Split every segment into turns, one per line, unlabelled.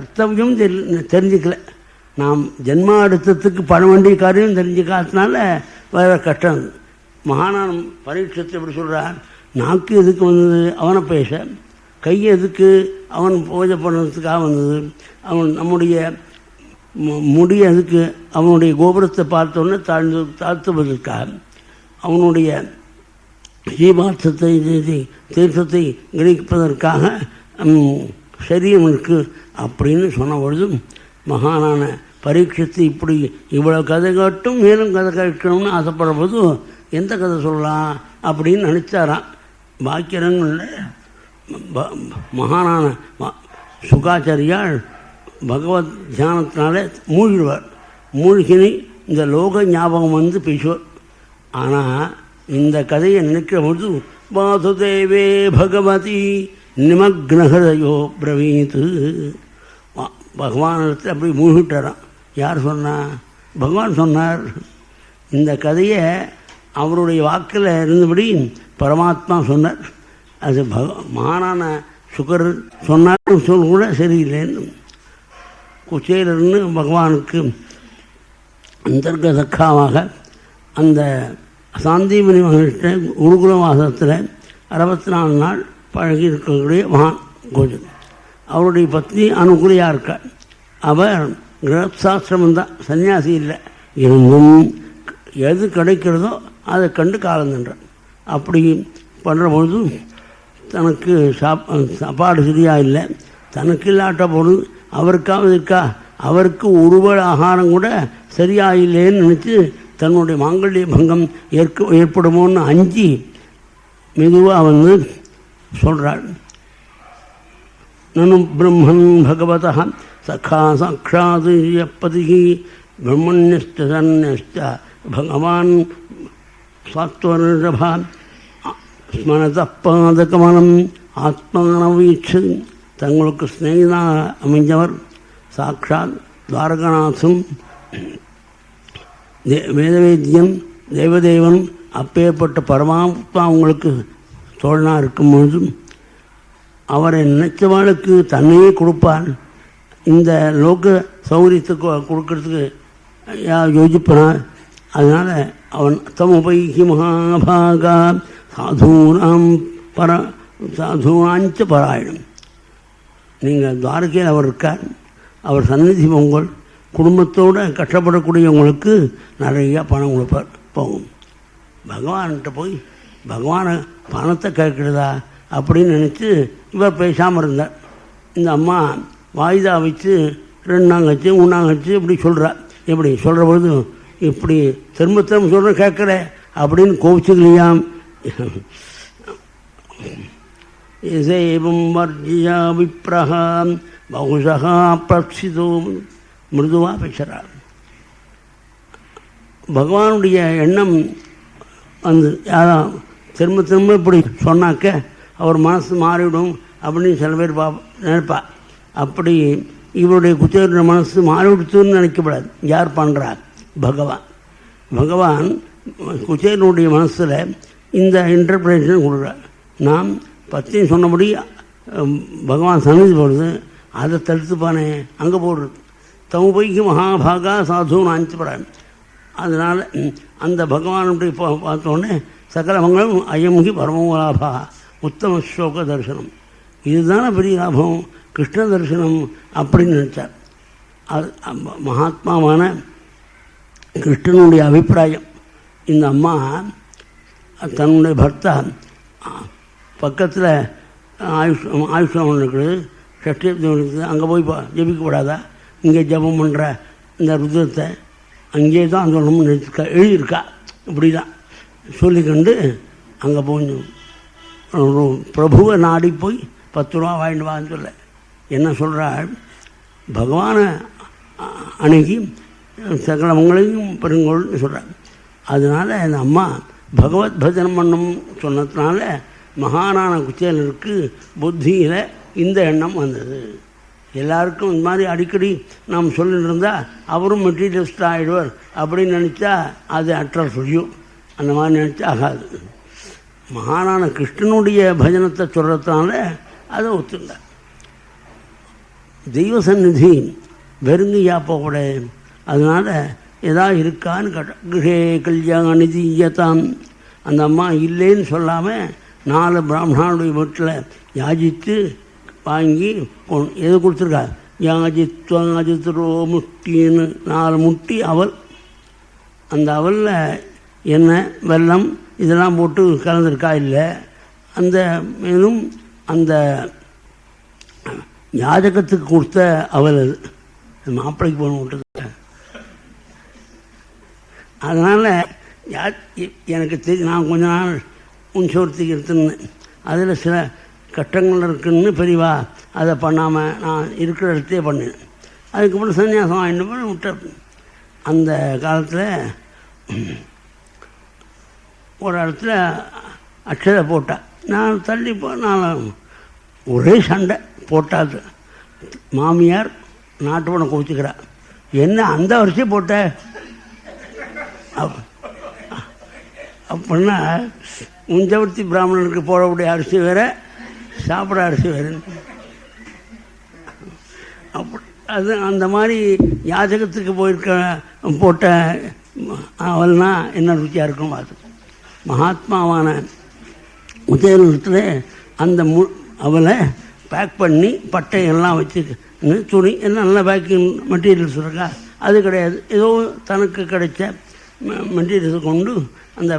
கர்த்தவியம் தெரிஞ்சுக்கல. நாம் ஜென்மாடுத்தத்துக்கு பண்ண வேண்டிய காரியம் தெரிஞ்சுக்காதனால வேறு கஷ்டம். மகானான பரீட்சத்தை எப்படி சொல்கிறார், நாக்கு எதுக்கு வந்தது அவனை பேச, கை எதுக்கு அவன் பூஜை பண்ணுறதுக்காக வந்தது, அவன் நம்முடைய முடி எதுக்கு அவனுடைய கோபுரத்தை பார்த்தோன்னே தாழ்த்துவதற்காக, அவனுடைய ஜீவார்த்தத்தை தீர்த்தத்தை கிரகிப்பதற்காக சரீரம் இருக்கு அப்படின்னு சொன்ன பொழுதும் மகானான பரீட்சத்தை இப்படி இவ்வளோ கதை கேட்டும் மேலும் கதை கேட்கணும்னு ஆசைப்படுற போது எந்த கதை சொல்லலாம் அப்படின்னு நினச்சாராம். பாக்கியரங்களில் மகானான சுகாச்சாரியால் பகவத் தியானத்தினால மூழ்கிடுவார். மூழ்கினி இந்த லோக ஞாபகம் வந்து பேசுவார். ஆனால் இந்த கதையை நினைக்கிற பொழுது வாசுதேவே பகவதி நிமக்னஹதயோ பிரவீத்து, பகவானிடத்தில் அப்படி மூழ்கிட்டாராம். யார் சொன்னா? பகவான் சொன்னார். இந்த கதையை அவருடைய வாக்கில் இருந்தபடி பரமாத்மா சொன்னார். அது மகானான சுகர் சொன்னார் சொல் கூட சரியில்லைன்னு. குச்சேலர்னு பகவானுக்கு அந்தர்கதக்காவாக அந்த சாந்தீபனி மகிழ்ச்சிட்ட குருகுல வாசத்தில் 64 நாள் பழகி இருக்கக்கூடிய மகான் கோஜன். அவருடைய பத்னி அனுகூலியாக இருக்காள். அவர் கிரகசாஸ்திரம் தான், சன்னியாசி இல்லை. இருந்தும் எது கிடைக்கிறதோ அதை கண்டு காலந்தன்றார். அப்படி பண்ணுற பொழுது தனக்கு சாப்பாடு சரியாக இல்லை, தனக்கு இல்லாட்ட பொழுது அவருக்காவது இருக்கா, அவருக்கு ஒருவேளை ஆகாரம் கூட சரியாக இல்லைன்னு நினச்சி தன்னுடைய மாங்கல்ய பங்கம் ஏற்படுமோன்னு அஞ்சி மெதுவாக வந்து சொல்கிறாள். நனு பிரம்மன் பகவதः சகா சாட்சாத் யப்பதிஹி பிரம்மண்யஸ்ச சன்யஸ்ச பகவான் சாத்வர்ஷபா ஸ்மரதः பாதகமலம் ஆத்மானவீட்சு. தங்களுக்கு ஸ்நேகிதனாக அமைஞ்சவர் சாட்சாத் துவாரகநாதன் வேதவேத்தியன் தேவதேவன். அப்பேற்பட்ட பரமாத்மா உங்களுக்கு தோழனாக இருக்கும் பொழுதும் அவரை நினைச்சவாளுக்கு தன்னையே கொடுப்பான். இந்த லோக சௌகரியத்துக்கு கொடுக்கறதுக்கு யோசிப்பனார். அதனால் அவன் தமுபைகி மகாபாகா சாதுனாஞ்ச பராயணம். நீங்கள் துவாரகையில் அவர் இருக்கார், அவர் சந்நிதி பொங்கல் குடும்பத்தோடு கஷ்டப்படக்கூடியவங்களுக்கு நிறையா பணம் கொடுப்பார். போகும் பகவான்கிட்ட போய் பகவானை பணத்தை கேட்குறதா அப்படின்னு நினச்சி இவர் பேசாமல் இருந்தார். இந்த அம்மா வாய்தா வச்சு 2 நாள் கழிச்சு 3 நாள் கழிச்சு இப்படி சொல்கிறா. எப்படி சொல்கிற பொழுது இப்படி திரும்ப சொல்கிற கேட்குற அப்படின்னு கோவிச்சுக்கலையாம். இசைவம் வர்ஜியா விப்ரஹாம் பகுஷா பிரக்ஷிதோ மிருதுவாக பேசுகிறார். பகவானுடைய எண்ணம் வந்து யாரும் திரும்ப இப்படி சொன்னாக்க அவர் மனசு மாறிவிடும் அப்படின்னு சில பேர் நினைப்பா. அப்படி இவருடைய குச்சேருடைய மனசு மாறிவிடுத்துன்னு நினைக்கப்படாது. யார் பண்ணுறார்? பகவான். பகவான் குச்சேரனுடைய மனசில் இந்த இன்டர்பிரேஷன் கொடுக்குறார். நாம் பற்றி சொன்னபடி பகவான் சன்னதி போடுறது, அதை தடுத்துப்பானே அங்கே போடுறது. தமுபைக்கு மகாபாகா சாதுன்னு அனுப்பிச்சுப்படுறாங்க. அதனால் அந்த பகவானுடைய பார்த்தோன்னே சகல மங்களும் அயமுகி பரமலாபா உத்தம ஸ்லோக தரிசனம். இதுதானே பெரிய லாபம், கிருஷ்ண தரிசனம் அப்படின்னு நினச்சார். அது மகாத்மாவான கிருஷ்ணனுடைய அபிப்பிராயம். இந்த அம்மா தன்னுடைய பர்த்தா பக்கத்தில் ஆயுஷ்மான் இருக்குது, சஷ்டி இருக்குது, அங்கே போய் ஜபிக்கப்படாதா? இங்கே ஜபம் பண்ணுற இந்த ருத்ரத்தை அங்கே தான் சொல்லணும்னு எழுதியிருக்கா. இப்படி தான் சொல்லிக்கொண்டு அங்கே போய் பிரபுவை நாடி போய் 10 ரூபா வாங்கிட்டு வான்னு சொல்ல என்ன சொல்கிறாள்? பகவானை அணுகி சகலமங்களையும் பெருங்கோள்னு சொல்கிறாங்க. அதனால் அந்த அம்மா பகவத் பஜனம் பண்ணும் சொன்னதுனால மகானான குச்சேலருக்கு புத்தியில் இந்த எண்ணம் வந்தது. எல்லாருக்கும் இந்த மாதிரி அடிக்கடி நாம் சொல்லிட்டு இருந்தால் அவரும் மெட்டீரியலிஸ்ட் ஆகிடுவார் அப்படின்னு நினச்சா அது அற்றல் சொல்லியும். அந்த மாதிரி நினச்சா ஆகாது. மகானான கிருஷ்ணனுடைய பஜனத்தை சொல்கிறதுனால அதை ஒத்துண்டார். தெய்வ சந்நிதி வெறுங்கையா போகக்கூடாது. அதனால் ஏதாவது இருக்கான்னு கேட்ட கிரே கல்யாணி தீயதாம். அந்த அம்மா இல்லைன்னு சொல்லாமல் 4 பிராமணனுடைய வீட்டில் யாஜித்து வாங்கி எது கொடுத்துருக்கா, யாஜித்வாஜித்ரோ முட்டின்னு 4 முட்டி அவல். அந்த அவலில் எண்ணெய் வெல்லம் இதெல்லாம் போட்டு கலந்துருக்கா இல்லை. அந்த மேலும் அந்த யாஜகத்துக்கு கொடுத்த அவல் அது மாப்பிள்ளைக்கு போன விட்டது. அதனால் எனக்கு நான் கொஞ்ச நாள் முன்சோர்த்திக்கு எடுத்துருந்தேன். அதில் சில கட்டங்கள் இருக்குன்னு பெரியவா அதை பண்ணாமல் நான் இருக்கிற இடத்தையே பண்ணேன். அதுக்கப்புறம் சன்னியாசம் வாங்கிட்டு போய் விட்டேன். அந்த காலத்தில் ஒரு இடத்துல அக்ஷதை போட்டேன். நான் தள்ளி நான் ஒரே சண்டை போட்டாது. மாமியார் நாட்டு பணம் கொடுத்துக்கிறா, என்ன அந்த வருஷம் போட்ட அப்படின்னா முஞ்சவர்த்தி பிராமணனுக்கு போடக்கூடிய அரிசி வேறு சாப்பிட அரிசி வேறு. அப்படி அது அந்த மாதிரி யாஜகத்துக்கு போட்ட அவள்னா என்ன ருச்சியாக இருக்கும் பார்த்து. மகாத்மாவான உதயத்தில் அந்த அவளை பேக் பண்ணி பட்டையெல்லாம் வச்சு துணி எல்லாம் நல்லா பேக்கிங் மெட்டீரியல்ஸ் இருக்கா, அது கிடையாது. ஏதோ தனக்கு கிடைச்ச மெட்டீரியல்ஸ் கொண்டு அந்த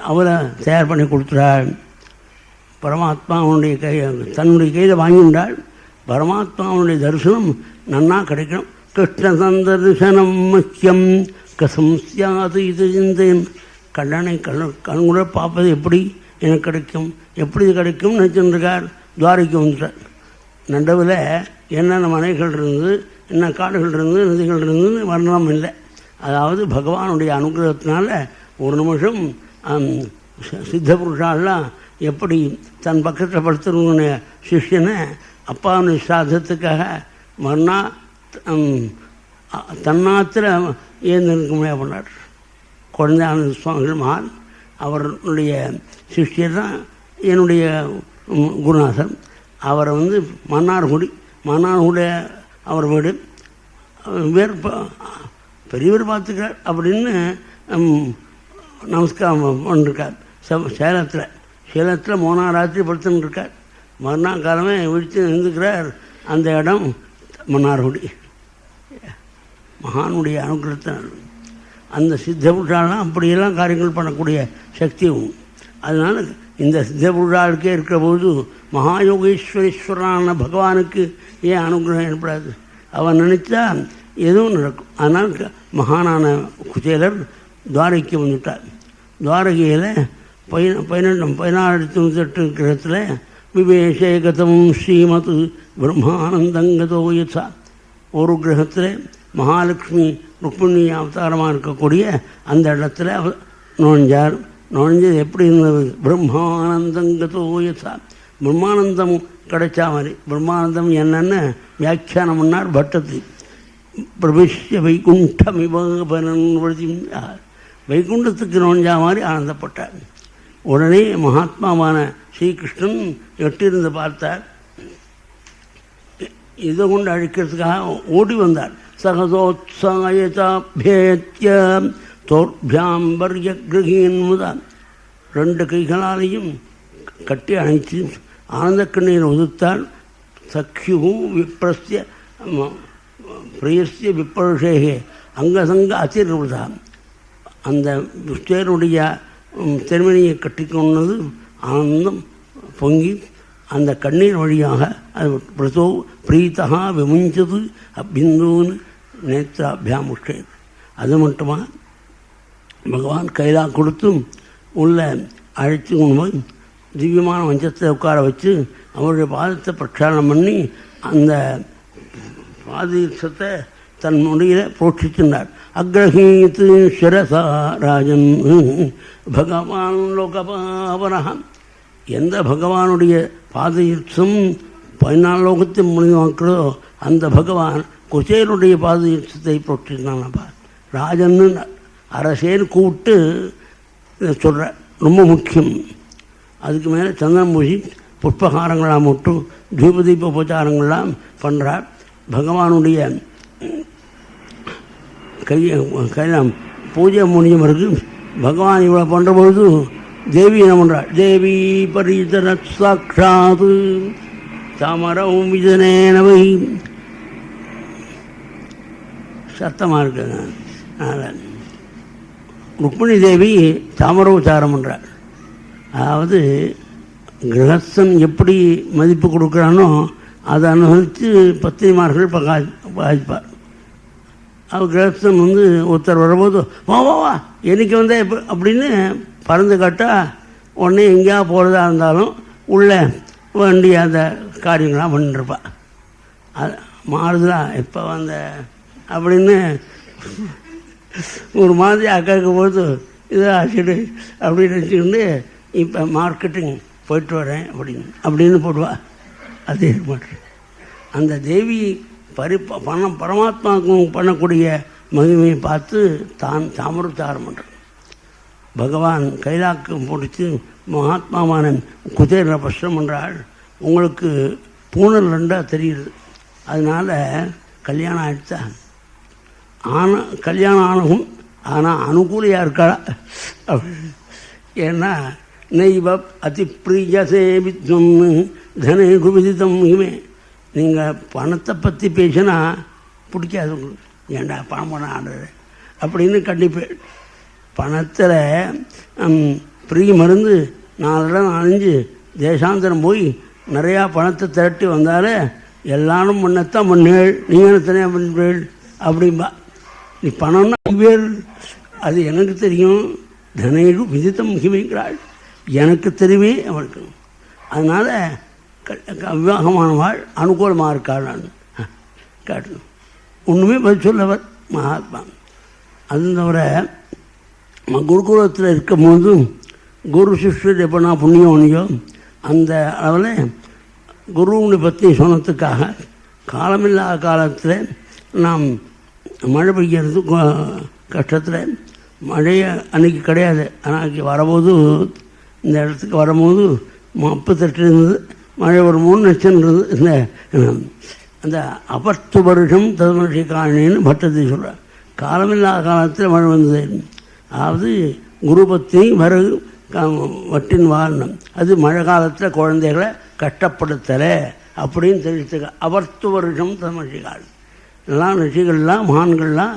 அவளை தயார் பண்ணி கொடுத்துறாள். பரமாத்மா அவனுடைய தன்னுடைய கையில் வாங்கிண்டாள். பரமாத்மாவுடைய தரிசனம் நன்னா கிடைக்கணும். கிருஷ்ண சந்தர்சனம் முக்கியம் கசம் சியாது இது சிந்தேன். கண்ணனை கண்குட பார்ப்பது எப்படி எனக்கு கிடைக்கும், எப்படி இது கிடைக்கும் நினச்சிருக்கார். துவாரிக்கு வந்துட்டார். நடுவில் என்னென்ன மலைகள் இருந்தது, என்ன காடுகள் இருந்தது, நதிகள் இருந்தது வர்ணம் இல்லை. அதாவது பகவானுடைய அனுகிரகத்தினால ஒரு நிமிஷம் சித்த புருஷாலாம் எப்படி தன் பக்கத்தில் படுத்துருவ சிஷ்யனை அப்பாவுடைய சாதத்துக்காக மறுநா தன்னாத்திர ஏந்திருக்க முடியாது பண்ணார். குழந்தையான சுவாமிகள் மகான் அவருடைய சிஷ்யர் தான் என்னுடைய குருநாதன். அவரை மன்னார்குடி அவர் வீடு வேறு பெரியவர் பார்த்துக்கிறார் அப்படின்னு நமஸ்காரம் பண்ணிருக்கார். சேலத்தில் 3 ராத்திரி படுத்துன்னு இருக்கார். மறுநாள் காலமே விழித்து இருந்துக்கிறார். அந்த இடம் மன்னார்குடி. மகானுடைய அனுகிரகத்தினால் அந்த சித்த புருஷாலாம் அப்படியெல்லாம் காரியங்கள் பண்ணக்கூடிய சக்தியும். அதனால் இந்த சித்த புருஷாளுக்கே இருக்கிற பொழுது மகாயோகேஸ்வரீஸ்வரனான பகவானுக்கு ஏன் அனுகிரகம் ஏற்படாது? அவன் நினைச்சா எதுவும் நடக்கும். அதனால் மகானான குச்சேலர் துவாரகைக்கு வந்துட்டார். துவாரகையில் 1498 கிரகத்தில் விவேஷேகதம் ஸ்ரீமத் பிரம்மானந்தங்கதோ யசா. ஒரு கிரகத்தில் மகாலட்சுமி ருக்மிணி அவதாரமாக இருக்கக்கூடிய அந்த இடத்துல நுழைஞ்சார். நுழைஞ்சது எப்படி இருந்தது? பிரம்மானந்தங்கதோ யசா. பிரம்மானந்தம் கிடைச்சா மாதிரி. பிரம்மானந்தம் என்னன்னு வியாக்கியானம் பண்ணார் பட்டத்து. பிரவிஷ்ய வைகுண்டமிவபரன் வைகுண்டத்துக்கு நுழைஞ்சா மாதிரி ஆனந்தப்பட்டார். உடனே மகாத்மாவான ஸ்ரீகிருஷ்ணன் எட்டிருந்து பார்த்தார். இதை கொண்டு அழிக்கிறதுக்காக ஓடி வந்தார். சகதோத்சாயதாபியேத்ய தோர்பியாம்பர்ய கிரகீன் முதல் 2 கைகளாலையும் கட்டி அணைத்து ஆனந்த கண்ணீர் உதிர்த்தால். சக்யு விப்ரஸ்ய பிரியஸ்ய விப்ரஷேகே அங்கசங்க அதிர்வதா. அந்த விஷ்ணுடைய திருமணியை கட்டிக்கொண்டது ஆனந்தம் பொங்கி அந்த கண்ணீர் வழியாக அது பிரதோ பிரீத்தகா விமுஞ்சது அபிந்தூன்னு நேத்திராபியாமுஷ்டே. அது மட்டுமா பகவான் கைலாக கொடுத்தும் உள்ள அழைத்து கொண்டு போய் திவ்யமான மஞ்சத்தை உட்கார வச்சு அவருடைய பாதத்தை பிரச்சாரம் பண்ணி அந்த பாதீர்த்தத்தை தன் முடியில் புரோட்சிக்கின்றார். அக்ரஹீத்து சிரசா ராஜன் பகவான் லோகபாவனகம். எந்த பகவானுடைய பாதீர்த்தம் 14 லோகத்தை முனிவாக்குறதோ அந்த பகவான் குச்சேலுடைய பாதீர்த்தத்தை புரோட்சினான்ப்பா. ராஜன்னு அரசேன்னு கூப்பிட்டு சொல்கிற ரொம்ப முக்கியம். அதுக்கு மேலே சந்தனம் பூசி புஷ்பகாரங்களாக மட்டும் தீப உபச்சாரங்கள்லாம் பண்ணுறார். பகவானுடைய கையில் பூஜை முடிஞ்ச பிறகு பகவான் இவ்வளோ பண்ணுற பொழுது தேவி என்ன பண்ணுறாள்? தேவி பரிதர சாட்சாது தாமரம் விஜனேனவை சத்தமாக இருக்குங்க. அதனால் ருக்மிணி தேவி தாமர உச்சாரம் பண்ணுறாள். அதாவது கிரகஸ்தன் எப்படி மதிப்பு கொடுக்குறானோ அதை அனுசரித்து பத்திரிமார்கள் பாதிப்பார். அவர் கிரகஸ்தன் ஒருத்தர் வரும்போது வா வா வா என்னைக்கு வந்தால் எப்போ அப்படின்னு பறந்து காட்டால் உடனே எங்கேயா போகிறதா இருந்தாலும் உள்ளே வேண்டிய அந்த காரியங்களாம் பண்ணிருப்பாள். அது மாறுதலா எப்போ வந்த அப்படின்னு ஒரு மாதிரி அக்காக்கு போது இதை ஆச்சுடு அப்படின்னு நினச்சிக்கிட்டு இப்போ மார்க்கெட்டிங் போயிட்டு வரேன் அப்படின்னு போடுவா. அது மாட்டேன். அந்த தேவி பரமாத்மாவுக்கு பண்ணக்கூடிய மகிமையை பார்த்து தான் தாமரத்தாரம் பண்ணுறான். பகவான் கைலாக்கு பிடிச்சி மகாத்மாவான குதிரை பிரச்சனை பண்ணுறாள். உங்களுக்கு பூனல் ரெண்டாக தெரியுது, அதனால் கல்யாணம் ஆகிடுச்சா? கல்யாணம் ஆனவும் ஆனால் அனுகூலியாக இருக்காளா? ஏன்னா நெய்வ அதி பிரிய சேவித்வம் தனே குவிதித்தம் இமே. நீங்கள் பணத்தை பற்றி பேசினா பிடிக்காது உங்களுக்கு. ஏண்டா பணம் பண்ண ஆடுறது அப்படின்னு கண்டிப்பேன். பணத்தில் பிரிய மருந்து 4 இடம் 5 தேசாந்திரம் போய் நிறையா பணத்தை திரட்டி வந்தாலே எல்லாரும் முன்னத்தான் பண்ணேள், நீங்கள் தனியாக பண்ணுவேள் அப்படின்பா. நீ பணம்னா வேறு அது எனக்கு தெரியும். தனேடு விதித்தம் மிகுமைங்கிறாள். எனக்கு தெரிவே அவளுக்கு. அதனால் விவாகமானவாள் அனுகூலமாக இருக்காள். நான் கேட்டணும் ஒன்றுமே பதில் சொல்லவர் மகாத்மா. அது தவிர குருகுலத்தில் இருக்கும் போது குரு சிஷ்யர் எப்போ நான் புண்ணியவனையோ அந்த அளவில் குருவுனை பற்றி சொன்னதுக்காக காலமில்லாத காலத்தில் நாம் மழை பெய்கிறது கஷ்டத்தில் மழையை அன்றைக்கி கிடையாது. அன்றைக்கி வரும்போது இந்த இடத்துக்கு வரும்போது 38 இருந்தது, மழை ஒரு 3 லட்சம் இருந்தது. இந்த அந்த அபர்த்து வருஷம் ததுமஷி காணின்னு பட்டத்தை சொல்கிறார். காலமில்லாத காலத்தில் மழை வந்தது. அதாவது குரு பத்தி விறகு வட்டின் வாரணம், அது மழை காலத்தில் குழந்தைகளை கஷ்டப்படுத்தலை அப்படின்னு தெரிவித்துக்க. அபர்த்து வருஷம் ததுமஷி காணி எல்லாம் ரிஷிகள்லாம் மகான்கள்லாம்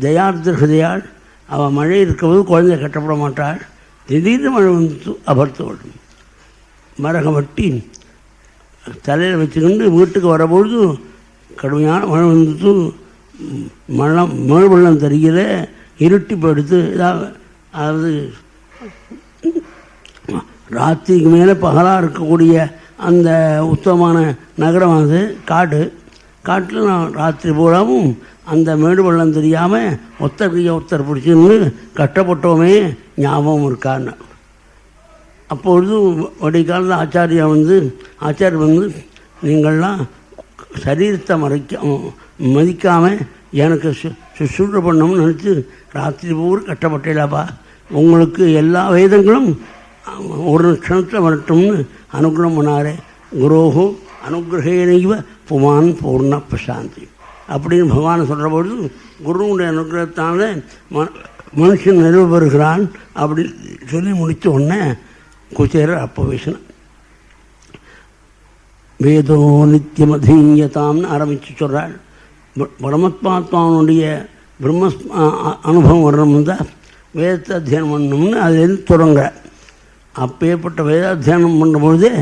தயார்த்த ஹிருதயாள். அவள் மழை இருக்கும்போது குழந்தை கட்டப்பட மாட்டாள். திடீர்னு மழை வந்துட்டு அபர்த்து வருஷம் மரக வட்டி தலையில் வச்சுக்கிண்டு வீட்டுக்கு வரபொழுது கடுமையான மழை வந்துட்டு மழை வெள்ளம் தருகிற இருட்டி போயிடுத்து. அதாவது ராத்திரிக்கு மேலே பகலாக இருக்கக்கூடிய அந்த உத்தமமான நகரம் அது காட்டில் நான் ராத்திரி பூராவும் அந்த மேடு வெள்ளம் தெரியாமல் ஒருத்தர் பிடிச்சிருந்து கஷ்டப்பட்டோமே ஞாபகம் இருக்கான்னு. அப்பொழுது வடிகாலத்தில் ஆச்சாரியர் வந்து நீங்கள்லாம் சரீரத்தை மதிக்காமல் எனக்கு சுசுற்று பண்ணணும்னு நினச்சி ராத்திரி பூரா கஷ்டப்பட்டேலாப்பா. உங்களுக்கு எல்லா வேதங்களும் ஒரு க்ஷணத்தில் வரட்டும்னு அனுகிரகம் பண்ணாரே. குரோஹோ அனுகிரகேனைவ புமான் பூர்ண பிரசாந்தி அப்படின்னு பகவான் சொல்கிற பொழுது குருவுடைய அனுகிரகத்தால் மனுஷன் நிறைவு பெறுகிறான் அப்படின்னு சொல்லி முடித்த உடனே குச்சேரர் அப்போ பேசினான். வேதோ நித்தியமதீயதாம்னு ஆரம்பித்து சொல்கிறாள். பரமாத்மாத்மாவனுடைய பிரம்ம அனுபவம் வரணும் தான் வேதத்தை அத்தியானம் பண்ணணும்னு அதுலேருந்து தொடங்குறாள். அப்பேற்பட்ட வேதாத்தியானம் பண்ணும்பொழுதே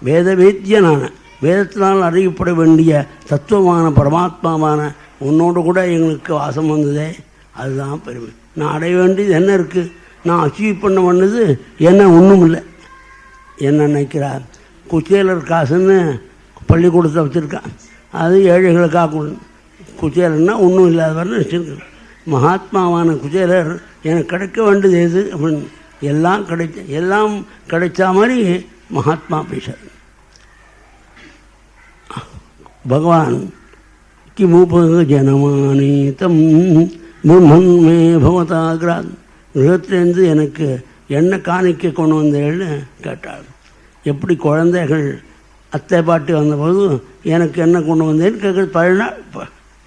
வேத வேத்தியனான வேதத்தினால் அறியப்பட வேண்டிய தத்துவமான பரமாத்மாவான உன்னோடு கூட எங்களுக்கு வாசம் வந்ததே, அதுதான் பெருமை. நான் அடைய வேண்டியது என்ன இருக்குது? நான் அச்சீவ் பண்ணது என்ன? ஒன்றும் இல்லை. என்ன நினைக்கிறார்? குச்சேலர் காசுன்னு பள்ளிக்கூடத்தை வச்சுருக்கான், அது ஏழைகளுக்காக. குச்சேலர்னா ஒன்றும் இல்லாதவர்னு வச்சுருக்கேன். மகாத்மாவான குச்சேலர் எனக்கு கிடைக்க வேண்டியது எது அப்படின்னு எல்லாம் கிடைச்சா மாதிரி மகாத்மா பேசுறார். பகவான் கிமுப ஜனமானீதம் பிரம்மன் மே பவதாகிராத். கிரகத்திலேருந்து எனக்கு என்ன காணிக்க கொண்டு வந்தேன்னு கேட்டாள். எப்படி குழந்தைகள் அத்தை பாட்டி வந்தபோது எனக்கு என்ன கொண்டு வந்தேன்னு கேட்குறது பழைய நாள்.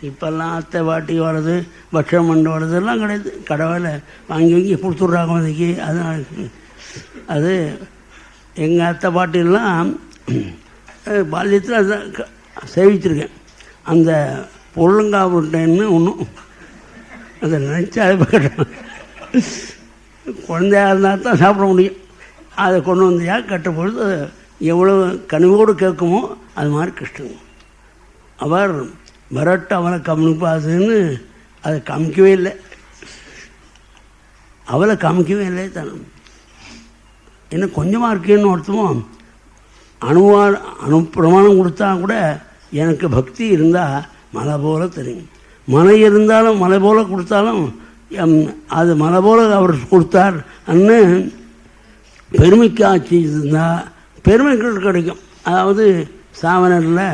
இப்போல்லாம் அத்தை பாட்டி வர்றது பட்சம் மண்டு வர்றதெல்லாம் கிடையாது. கடவுளை வாங்கி வாங்கி கொடுத்துட்றாங்க வந்திக்கு. அதனால் அது எங்கள் அத்தை பாட்டிலாம் பால்யத்தில் அதான் சேவிச்சிருக்கேன். அந்த பொருளங்காவிட்டேன்னு ஒன்றும் அதை நினச்சாலே கேட்டேன். குழந்தையாக இருந்தால் தான் சாப்பிட முடியும். அதை கொண்டு வந்தியா கேட்ட பொழுது எவ்வளோ கனிவோடு கேட்குமோ அது மாதிரி கிருஷ்ணன். அவர் மிரட்டு அவனை கவனிப்பாதுன்னு அதை காமிக்கவே இல்லை. அவளை காமிக்கவே இல்லை. இன்னும் கொஞ்சமாக இருக்கேன்னு ஒருத்தமும் பிரமாணம் கொடுத்தா கூட எனக்கு பக்தி இருந்தால் மலை போல தெரியும். மலை இருந்தாலும் மலை போல கொடுத்தாலும் அது மலை போல அவர் கொடுத்தார் அன்னு பெருமைக்கு ஆட்சி இருந்தால் பெருமைகள் கிடைக்கும். அதாவது சாவனரில்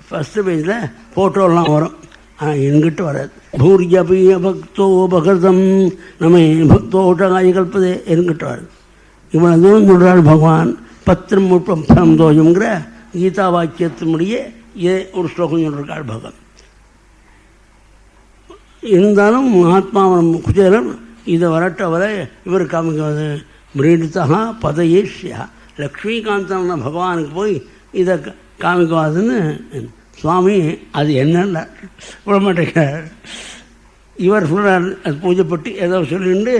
ஃபஸ்ட்டு பேஜில் ஃபோட்டோலாம் வரும். ஆனால் என்கிட்ட வராது. பூர்யபிய பக்தோ பகதம் நம்ம பக்தோட்டாய் கல்பதே என்கிட்ட வராது. இவ்வளோ தூரம் சொல்கிறாள் பகவான். பத்திரம் முப்பம் தோஜங்கிற கீதா வாக்கியத்தினுடைய ஒரு ஸ்லோகம் சொல்லியிருக்காள் பகவான். இருந்தாலும் மகாத்மாவன் குச்சேரன் இதை வரட்ட வர இவர் காமிக்கிறது மிரீடித்தா பதயேஷ்யா லக்ஷ்மிகாந்தன பகவானுக்கு போய் இதை காமிக்காதுன்னு சுவாமி அது என்னன்னா விடமாட்டேங்கிறார். இவர் சொல்கிறார் அது பூஜைப்பட்டு ஏதோ சொல்லிட்டு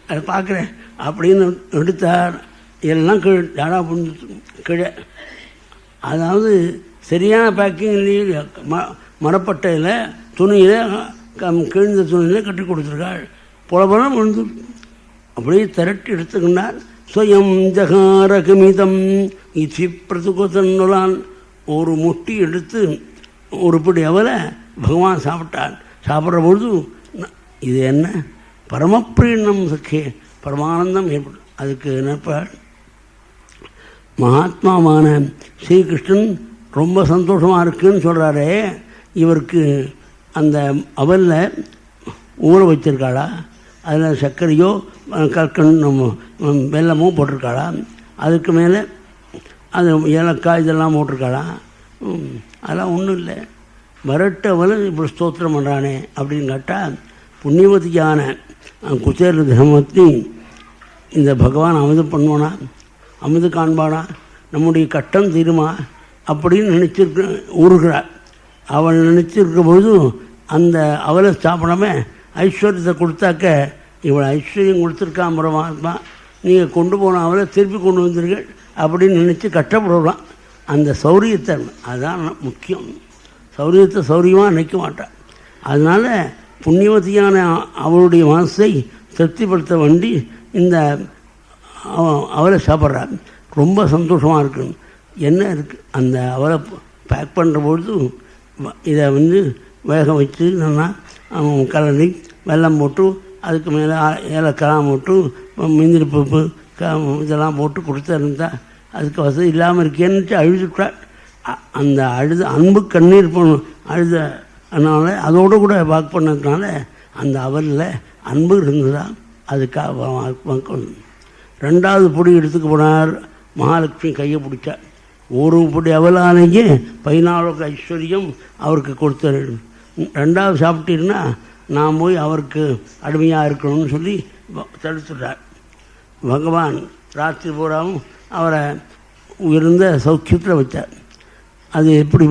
அதை பார்க்குறேன் அப்படின்னு எடுத்தார். எல்லாம் கீழே ஜாடா புண்ணு கீழே. அதாவது சரியான பேக்கிங் இல்லையே. மரப்பட்டையில் துணியில் கிழிந்த துணியில் கட்டி கொடுத்துருக்காள். புலபலம் விழுந்து அப்படியே திரட்டி எடுத்துக்கின்றார். ஸ்வயம் ஜகாரகமிதம் இசி பிரதுகொத்தன்னுலான் ஒரு முட்டி எடுத்து ஒரு பிடி அவலை பகவான் சாப்பிட்டார். சாப்பிட்ற பொழுது இது என்ன பரமப்பிரீணம் சக்கே பரமானந்தம் ஏற்படும். அதுக்கு நினைப்பார் மகாத்மாவான ஸ்ரீகிருஷ்ணன் ரொம்ப சந்தோஷமாக இருக்குன்னு சொல்கிறாரே, இவருக்கு அந்த அவலில் ஊற வச்சிருக்காளா, அதில் சர்க்கரையோ கற்கண்டு வெல்லமோ போட்டிருக்காளா, அதுக்கு மேலே அது ஏலக்காய் இதெல்லாம் போட்டிருக்காளா, அதெல்லாம் ஒன்றும் இல்லை. வரட்டவளை இப்படி ஸ்தோத்திரம் பண்ணுறானே அப்படின்னு கேட்டால் புண்ணியவதியான குச்சேர தர்மத்தி இந்த பகவான் அமுது பண்ணுவானா, அமுது காண்பானா, நம்முடைய கட்டம் தீருமா அப்படின்னு நினச்சிருக்க ஊறுகிறார். அவள் நினச்சிருக்க பொழுது அந்த அவளை சாப்பிடாம ஐஸ்வர்யத்தை கொடுத்தாக்க இவளை ஐஸ்வர்யம் கொடுத்துருக்கான் பரமாத்மா, நீங்கள் கொண்டு போன அவளை திருப்பி கொண்டு வந்தீர்கள் அப்படின்னு நினச்சி கஷ்டப்படுறான். அந்த சௌரியத்தை அதுதான் முக்கியம். சௌரியத்தை சௌரியமாக நினைக்க மாட்டான். அதனால் புண்ணியவதியான அவளுடைய மனசை திருப்திப்படுத்த வேண்டி இந்த அவளை சாப்பிட்றான். ரொம்ப சந்தோஷமாக இருக்குன்னு என்ன இருக்குது அந்த அவளை பேக் பண்ணுற பொழுது இதை வேக வச்சு நல்லா கலரி வெல்லம் போட்டு அதுக்கு மேலே ஏலக்காய் போட்டு முந்திரி பருப்பு இதெல்லாம் போட்டு கொடுத்துருந்தா அதுக்கு வசதி இல்லாமல் இருக்கேன்னுட்டு அழுதுட்டாள். அந்த அழுது அன்பு கண்ணீர் அழுத அதனால் அதோடு கூட வாக் பண்ணதுனால அந்த அவலில் அன்பு இருந்ததா அதுக்காக ரெண்டாவது பொடி எடுத்துக்க போனார். மகாலட்சுமி கையை பிடிச்சார். ஒரு பொடி அவலானையே 14 ஐஸ்வர்யம் அவருக்கு கொடுத்தார். ரெண்டாவது சாப்பிட்டீங்கன்னா நான் போய் அவருக்கு அடிமையாக இருக்கணும்னு சொல்லி தடுத்துட்டார். பகவான் ராத்திரி பூராவும் அவரை உயர்ந்த சௌக்கியத்தில் வச்சார். அது எப்படி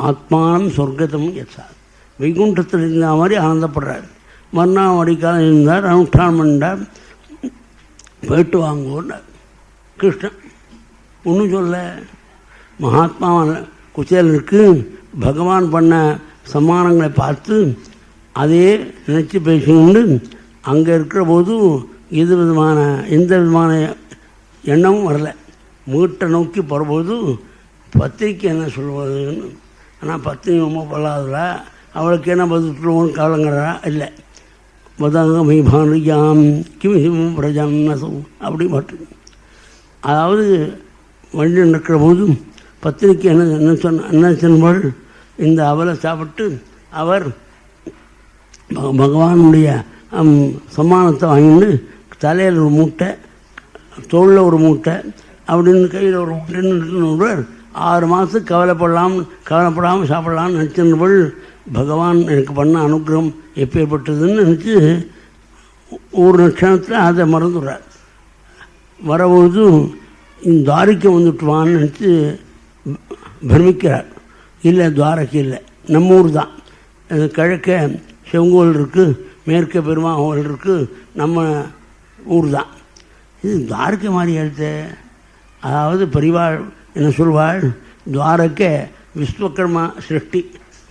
ஆத்மானம் சொர்க்கத்தம் எச்சார் வைகுண்டத்தில் இருந்த மாதிரி ஆனந்தப்படுறார். மறுநாள் அடிக்காலம் இருந்தார், அனுஷ்டானம் பண்ணார், போயிட்டு வாங்குவோன்னார். கிருஷ்ணன் ஒன்றும் சொல்ல. மகாத்மாவான குச்சேலனுக்கு பகவான் பண்ண சம்மானங்களை பார்த்து அதே நினச்சி பேசிக்கொண்டு அங்கே இருக்கிற போது எந்த விதமான எண்ணமும் வரல. வீட்டை நோக்கி போகிறபோது பத்திரிக்கை என்ன சொல்வதுன்னு. ஆனால் பத்திரிக்கை ரொம்ப பொல்லாதுல அவளுக்கு என்ன பதில் சொல்லுவோன்னு கவலைங்கிறா இல்லை. பதங்கமை பாரியாம் கிமிசிம் பிரஜான்னசும் அப்படி மட்டும். அதாவது வண்டி நிற்கிற போது பத்திரிக்கை என்ன சொன்னால் இந்த அவலை சாப்பிட்டு அவர் பகவானுடைய சம்மானத்தை வாங்கிட்டு தலையில் ஒரு மூட்டை, தோளில் ஒரு மூட்டை, அப்படின்னு கையில் ஒரு உண்டுன்னு 6 மாதத்துக்கு கவலைப்படாமல் சாப்பிடலாம்னு நினச்சிருந்தவள் பகவான் எனக்கு பண்ண அனுகிரகம் எப்பேற்பட்டதுன்னு நினச்சி ஒரு லட்சணத்தில் அதை மறந்துடுறார். வரபொழுது இந்த துவாரகை வந்துட்டுவான்னு நினச்சி பிரமிக்கிறார். இல்லை, துவாரகை இல்லை, நம்ம ஊர் தான். கிழக்க செங்கோல் இருக்குது, மேற்க பெருமாள் இருக்குது, நம்ம ஊர் தான். இது துவாரகை மாதிரி எழுத்து. அதாவது பெரிவாள் என்ன சொல்வாள், துவாரகை விஸ்வகர்மா சிருஷ்டி,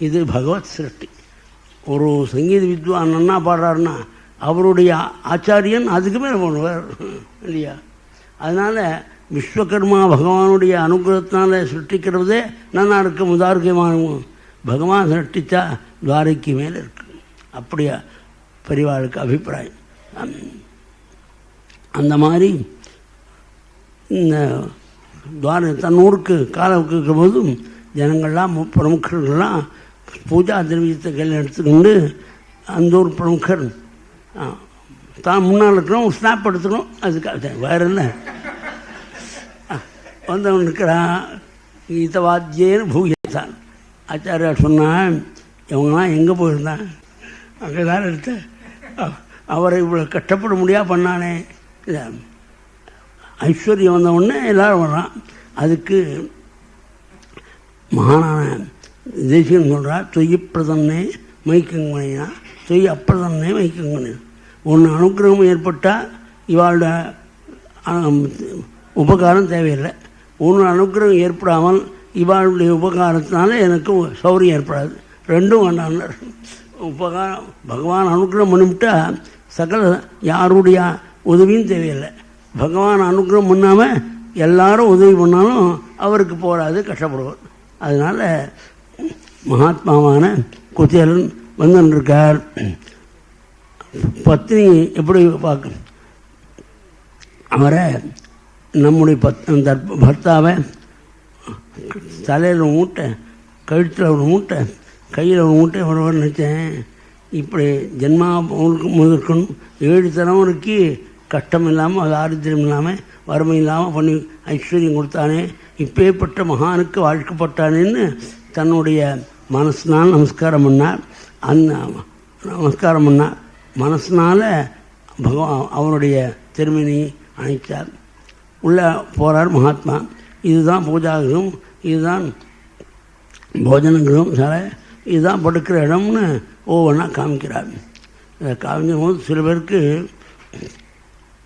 இது பகவத் சிருஷ்டி. ஒரு சங்கீத வித்வான் நன்னா பாடுறாருன்னா அவருடைய ஆச்சாரியன் அதுக்கு மேலே பண்ணுவார் இல்லையா? அதனால் விஸ்வகர்மா பகவானுடைய அனுகிரகத்தினால சிருஷ்டிக்கிறதே நல்லா இருக்கும். துவாரகைமான பகவான் சிருஷ்டித்தா துவாரகை மேலே இருக்கு. அப்படியா பெரியவாளுக்கு அபிப்பிராயம். அந்த மாதிரி இந்த தன் ஊருக்கு காலம் கேட்கும்போதும் ஜனங்கள்லாம் பிரமுகர்கள்லாம் பூஜா திரவியத்தை கையில் எடுத்துக்கொண்டு அந்த ஒரு பிரமுகர் தான் முன்னால் இருக்கிறோம், ஒரு ஸ்னாப் எடுத்துக்கணும். அதுக்காக வேறு என்ன வந்தவன் இருக்கிறான். கீதவாத்தியேன்னு பூஜைத்தான் ஆச்சாரியார் சொன்னான். இவங்களாம் எங்கே போயிருந்தான், அங்கே தான் எடுத்து அவரை இவ்வளோ கஷ்டப்பட முடியாது பண்ணானே. ஐஸ்வர்யம் வந்த உடனே எல்லோரும் வர்றான். அதுக்கு மகானான தேசியம் சொல்கிறார், தொய்ய பிரதன்னே மைக்கங்கனா தொய்ய அப்பிரதன்னே மைக்கங்கனு. ஒன்று அனுகிரகம் ஏற்பட்டால் இவாளோட உபகாரம் தேவையில்லை. ஒன்று அனுகிரகம் ஏற்படாமல் இவாளுடைய உபகாரத்தினால எனக்கு சௌரியம் ஏற்படாது. ரெண்டும் வேண்டாம். உபகாரம் பகவான் அனுகிரகம் பண்ணிவிட்டால் சகல யாருடைய உதவியும் தேவையில்லை. பகவான் அனுகிரகம் பண்ணாமல் எல்லாரும் உதவி பண்ணாலும் அவருக்கு போகாது, கஷ்டப்படுவார். அதனால் மகாத்மாவான குச்சேலன் வந்துருக்கார். பத்னி எப்படி பார்க்க அவரை நம்முடைய அந்த பர்த்தாவை தலையில் ஒரு மூட்டை, கழுத்தில் ஒரு மூட்டை, கையில் ஒரு மூட்டை வருவார்னு நினச்சேன். இப்படி ஜென்மா முதற்கணும் 7 தலைமுறைக்கு கஷ்டம் இல்லாமல், அது ஆரித்திரம் இல்லாமல், வறுமை இல்லாமல் பண்ணி ஐஸ்வர்யம் கொடுத்தானே, இப்பேற்பட்ட மகானுக்கு வாழ்க்கப்பட்டானேன்னு தன்னுடைய மனசினால் நமஸ்காரம் பண்ணார். அந்த நமஸ்காரம் பண்ணார் மனசினால் பகவான் அவருடைய திருமணி அணைத்தார். உள்ளே போகிறார் மகாத்மா. இதுதான் பூஜாகிரம், இதுதான் போஜனகிரம், சில இதுதான் படுக்கிற இடம்னு ஒவ்வொன்றா காமிக்கிறார். இதை காமிக்கும் போது சில பேருக்கு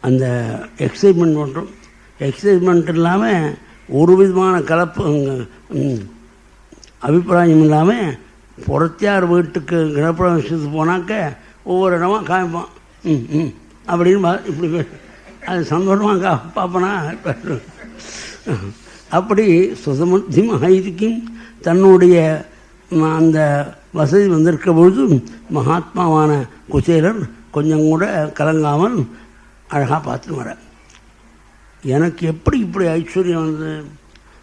அந்த எக்ஸைட்மெண்ட் பண்ணுறோம். எக்ஸைட்மெண்ட் இல்லாமல் ஒரு விதமான கலப்பு அபிப்பிராயம் இல்லாமல் புறத்தியார் வீட்டுக்கு கிரகப்பிரவேசத்துக்கு போனாக்க ஒவ்வொரு இடமா காமிப்பான். அப்படின்னு இப்படி அது சந்தோஷமாக பார்ப்பனா. அப்படி சுசமத்தி மகாதிக்கும் தன்னுடைய அந்த வசதி வந்திருக்க பொழுது மகாத்மாவான குசேலர் கொஞ்சம் கூட கலங்காமல் அழகாக பார்த்துட்டு வர. எனக்கு எப்படி இப்படி ஐஸ்வர்யம் வந்தது?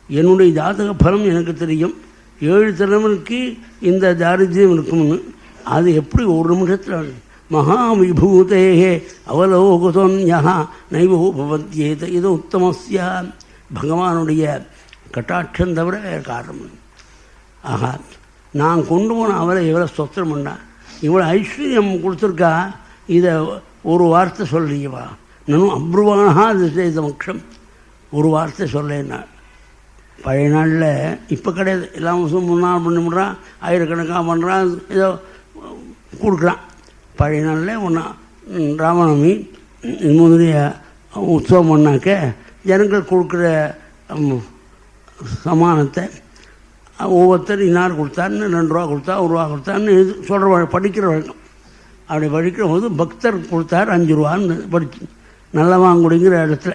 என்னுடைய ஜாதக பலம் எனக்கு தெரியும். 7 தலைமுறைக்கு இந்த தாரித்யம் இருக்கும்னு. அது எப்படி ஒரு நிமிஷத்தில் மகாவிபூதேகே அவலோகதோன்யா நைவோபவத்தியேத இது உத்தமஸ்யா. பகவானுடைய கட்டாட்சம் தவிர காரணம். ஆகா, நான் கொண்டு போன அவரை எவ்வளோ ஸ்தோத்திரம் பண்ணா, இவ்வளோ ஐஸ்வர்யம் கொடுத்துருக்கா, இதை ஒரு வார்த்தை சொல்லியவா நானும் அப்ருவானா அது செய்த மோட்சம். ஒரு வார்த்தை சொல்லேன்னா. பழைய நாளில் இப்போ கிடையாது, எல்லா வருஷம் 3 நாள் பண்ணி பண்ணுறான், ஆயிரக்கணக்காக பண்ணுறான், ஏதோ கொடுக்குறான். பழைய நாளில் ஒன்றா ராமநவமி முதலிய உற்சவம் பண்ணாக்க ஜனங்கள் கொடுக்குற சமானத்தை ஒவ்வொருத்தர் இன்னார் கொடுத்தாருன்னு 2 ரூபா கொடுத்தா 1 ரூபா கொடுத்தான்னு சொல்கிற படிக்கிற வழக்கம். அப்படி படிக்கிற போது பக்தர் கொடுத்தார் 5 ரூபான்னு படிச்சு நல்லவாங்குடிங்கிற இடத்துல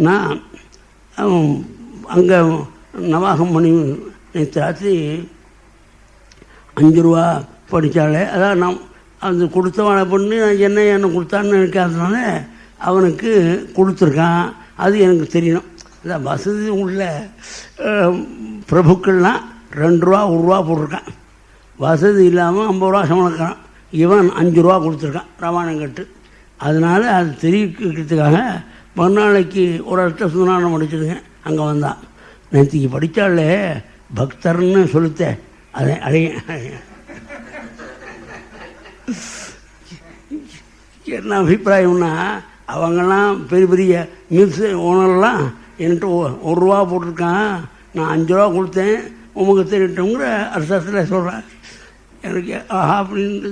நான் அங்கே நவாகம் பண்ணி நேற்று ராத்திரி 5 ரூபா படித்தாலே, அதான் நான் அந்த கொடுத்தவனை பண்ணி என்ன கொடுத்தான்னு நினைக்காதனால அவனுக்கு கொடுத்துருக்கான். அது எனக்கு தெரியணும். அதான் வசதி உள்ள பிரபுக்கள்லாம் 2 ரூபா 1 ரூபா போட்டிருக்கான். வசதி இல்லாமல் 50 ரூபா சம்பளக்கிறான். இவன் 5 ரூபா கொடுத்துருக்கான் ராமாயணம் கட்டு. அதனால் அது தெரிவிக்கிறதுக்காக மறுநாளைக்கு ஒரு அர்த்த சுதனானம் முடிச்சிருங்க. அங்கே வந்தான், நேற்றுக்கு படித்தாலே பக்தர்னு சொல்லித்தேன், அதை அடைய என்ன அபிப்பிராயம்னா, அவங்கெல்லாம் பெரிய பெரிய மில்ஸ் ஓனர்லாம் என்கிட்ட ₹1 போட்டிருக்கான், நான் ₹5 கொடுத்தேன், உமக்கு தெரியட்டுங்கிற அர்த்தத்தில் சொல்கிறேன். எனக்கு ஆஹா அப்படின்னு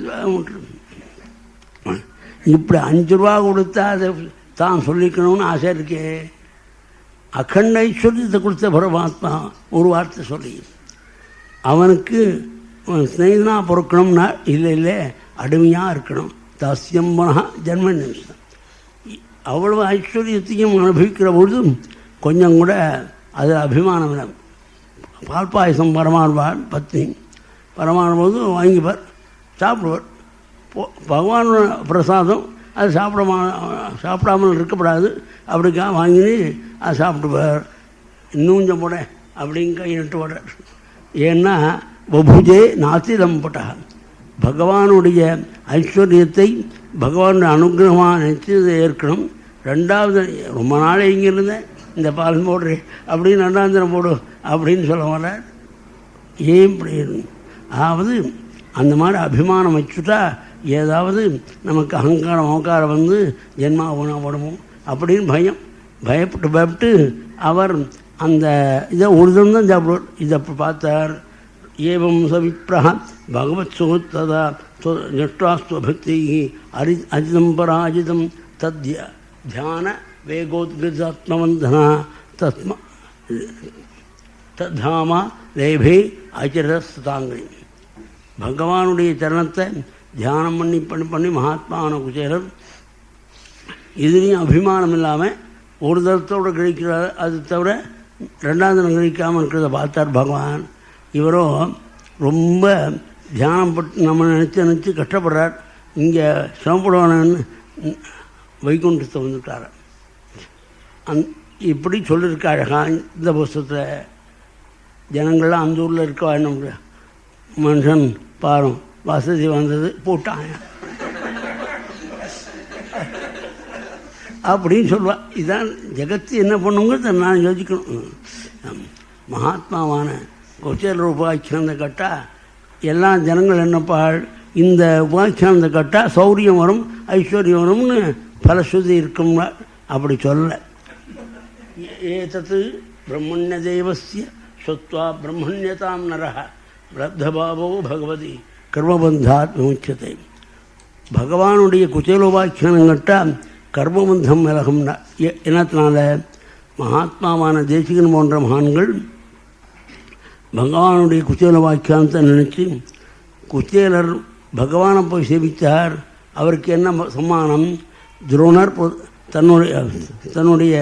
இப்படி ₹5 கொடுத்தா அதை தான் சொல்லிக்கணும்னு ஆசை இருக்கே. அகண்ட ஐஸ்வர்யத்தை கொடுத்த பரமாத்மா ஒரு வார்த்தை சொல்லி அவனுக்கு ஸ்நேகிதனாக பொறுக்கணும்னா இல்லை அடிமையாக இருக்கணும். தாஸ்யம்பனா ஜென்ம நிமிஷம். அவ்வளவு ஐஸ்வர்யத்தையும் அனுபவிக்கிற பொழுதும் கொஞ்சம் கூட அது அபிமானம் இல்லை. பால் பாயசம் பரமாறுவார் பத்னி, பரமாறும்போது வாங்கிப்பார், சாப்பிடுவார். பகவான் பிரசாதம் அது சாப்பிடாமல் இருக்கப்படாது, அப்படிக்கா வாங்கினு அது சாப்பிடுவார். இன்னும் கொஞ்சம் போட அப்படின்னு கை நட்டு போடுறார். ஏன்னா பபுஜே நாத்திரம் போட்டா பகவானுடைய ஐஸ்வர்யத்தை பகவானுடைய அனுகிரகமாக நினச்சி ஏற்கணும். ரெண்டாவது, ரொம்ப நாள் இங்கே இருந்தேன், இந்த பால் போடுறேன் அப்படின்னு 2ஆம் தினம் போடு அப்படின்னு சொல்ல மாட்டார். ஏன் இப்படி? அதாவது அந்த மாதிரி அபிமானம் வச்சுட்டா ஏதாவது நமக்கு அகங்காரம் வந்து ஜென்மா உணவடமோ அப்படின்னு பயப்பட்டு அவர் அந்த இதை ஒரு தினம் தான் சாப்பிடுவார். இதை பார்த்தார். ஏவம் சவிப்ரா பகவத் சுகத்ததா நிஷ்டாஸ்வபக்தி அஜிதம் பராஜிதம் தியான வேகோத்கிருதாத்மவந்தனா தத்தாமா லேபே அச்சிரஸ்தாங்கி. பகவானுடைய சரணத்தை தியானம் பண்ணி மகாத்மான குச்சேரர் இதுலேயும் அபிமானம் இல்லாமல் ஒரு தரத்தோடு கழிக்கிறார். அது தவிர 2ஆம் தினம் கழிக்காமல் இருக்கிறத பார்த்தார் பகவான். இவரோ ரொம்ப தியானம் பட்டு நம்ம நினச்சி கஷ்டப்படுறார். இங்கே சிரமப்படுவானு வைகுண்டத்தை வந்துட்டார். இப்படி சொல்லியிருக்க அழகா இந்த புஸ்தகத்தில். ஜனங்கள்லாம் அந்த ஊரில் இருக்க என்ன மனுஷன் பாரும் வசதி வந்தது போட்டான் அப்படின்னு சொல்லுவாள். இதுதான் ஜெகத்து என்ன பண்ணுங்கிறத நான் யோசிக்கணும். மகாத்மாவான குச்சேலர் உபாக்கியானந்த கட்டா எல்லா ஜனங்கள் என்னப்பாள், இந்த உபாக்கியானந்த கட்டா சௌரியம் வரும் ஐஸ்வர்யம் வரும்னு பலஸ்ருதி இருக்கும்னா அப்படி சொல்ல. ஏதத்து பிரம்மண்ய தேவஸ்ய சொத்வா பிரம்மண்யதாம் நரஹ லப்தபாவோ பகவதி கர்மபந்தாத் விமுச்சத்தை. பகவானுடைய குச்சேலோபாக்கியானங்கட்டா கர்மபந்தம் விலகும்னா என்னத்தினால? மகாத்மாவான தேசிகன் போன்ற மகான்கள் பகவானுடைய குச்சேல வாக்கியானத்தை நினச்சி, குச்சேலர் பகவானை போய் சேவித்தார், அவருக்கு என்ன சம்மானம்? துரோணர் தன்னுடைய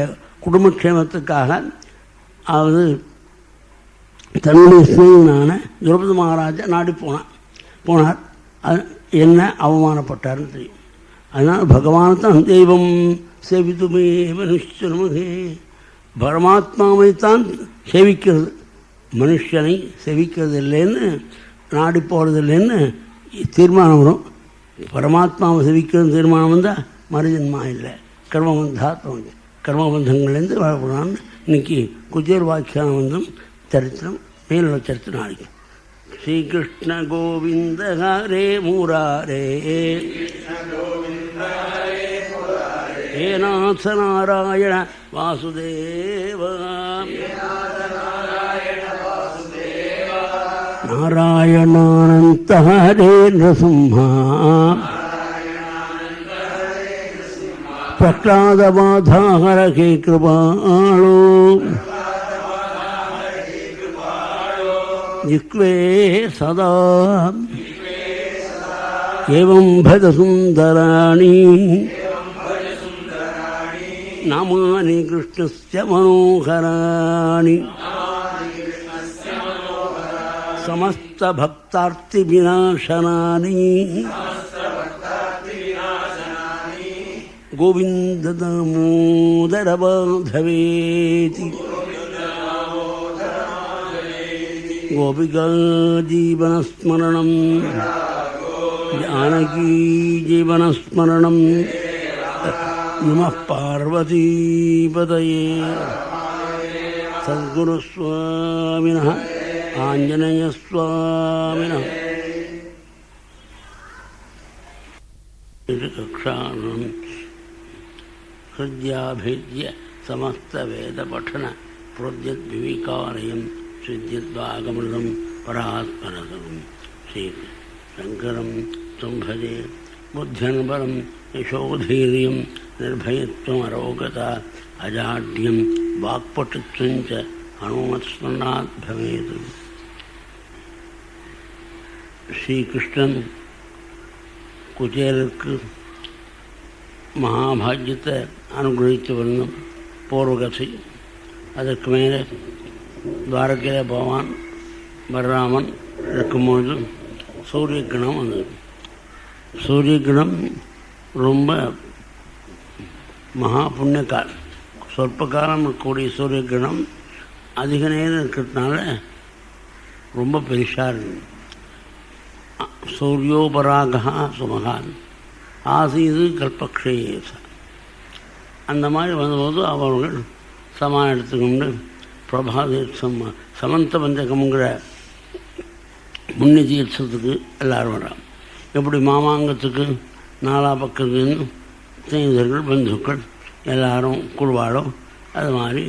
குடும்பக்ஷேமத்துக்காக அதாவது தன்னுடைய ஸ்நேகனான திரௌபதி மகாராஜா நாடி போனார். என்ன அவமானப்பட்டார்னு தெரியும். அதனால் பகவானைத்தான் தெய்வம் சேவித்துமே மனுஷனமுகே, பரமாத்மாவைத்தான் சேவிக்கிறது, மனுஷனை சேவிக்கிறது இல்லைன்னு நாடி போகிறது இல்லைன்னு தீர்மானம் வரும். பரமாத்மாவை சேவிக்கிறது தீர்மானம் வந்தால் மறுஜன்மா இல்லை, கர்மபந்தங்கள்லேருந்து வரப்படான்னு இன்னைக்கு குஜேர் வாக்கியானம் வந்தும் சரித்திரம் மேலுள்ள சரித்திரம் நாளைக்கு. ஸ்ரீகிருஷ்ண கோவிந்த ஹரே முராரே ஹே நாத நாராயண வாசுதேவ நாராயணானந்த ஹரே நரசிம்ஹா பிரஹ்லாதபாதாஹர ஹே கிருபாளோ जिक्वे सदा एवं भज सुंदराणि नामानि कृष्णस्य मनोहराणि समस्त भक्तार्ति विनाशनानि गोविंद दामोदर माधवेति गोपिका जीवनस्मरणं जानकी जीवनस्मरणं நமः பார்வதீபதயே சத்குருஸ்வாமினः ஆஞ்சநேயஸ்வாமினः கக்ஷாணம் ஹிருத்யாபேத்ய சமஸ்தவேதபठन प्रोद्यद्विविकालयं सिद्ध्यद्वागमृतं परात्परतम् श्रीशङ्करं संभजे बुद्ध्यन्बलं यशोधैर्यं निर्भयत्वमरोगता अजाड्यं वाक्पटुत्वं च हनुमत्स्मरणात् भवेत्. ஸ்ரீகிருஷ்ணன் குச்சேலருக்கு மகாபாகியத்தை அனுகிரகித்து வரணும் பூர்வகதை. அதற்கு மேலே துவாரகையில் பகவான் பலராமன் இருக்கும்போது சூரிய கிரகணம் வந்தது. சூரிய கிரகணம் ரொம்ப மகா புண்ணிய காலம். சொற்ப காலம் இருக்கக்கூடிய சூரிய கிரகணம் அதிக நேரம் இருக்கிறதுனால ரொம்ப பெருசாக இருந்தது. சூரியோபராகா சுமகான் ஆசீது கல்பக்ஷேச. அந்த மாதிரி வந்தபோது அவர்கள் சமான் எடுத்துக்கொண்டு பிரபாத சமந்த பஞ்சகம்ங்கிற புண்ணிய தீர்த்தத்துக்கு எல்லோரும் வர்றாங்க. எப்படி மாமாங்கத்துக்கு நாலா பக்கத்துலேருந்து ஸ்நேகிதர்கள் பந்துக்கள் எல்லாரும் குழுவாடும், அது மாதிரி